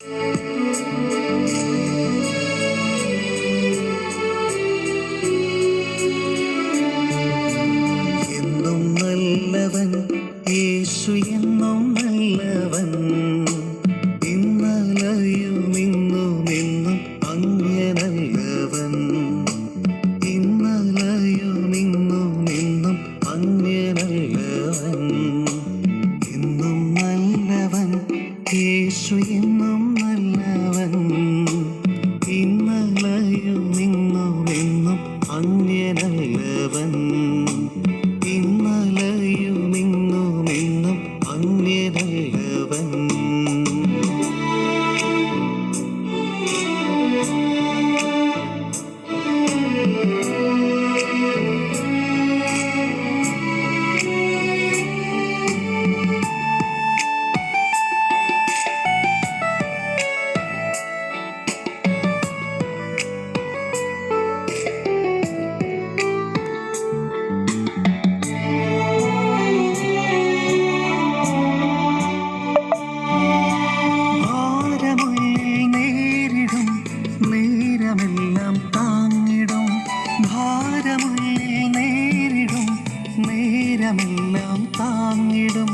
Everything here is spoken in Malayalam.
എന്നും നല്ലവൻ യേശു, എന്നും നല്ലവൻ, ഇന്നലെയും ഇന്നും എന്നും അങ്ങനല്ലവൻ, ഇന്നലെയും ഇന്നും എന്നും അങ്ങനല്ലവൻ. എന്നും നല്ലവൻ യേശു, എന്നും നല്ലവൻ, ഇന്നലെയും ഇന്നും എന്നും അങ്ങനല്ലവൻ, ഇന്നലെയും ഇന്നും എന്നും അങ്ങനല്ലവൻ. നേരമെല്ലാം താങ്ങിടും, ഭാരമുള്ളിൽ നേരിടും, നേരമെല്ലാം താങ്ങിടും.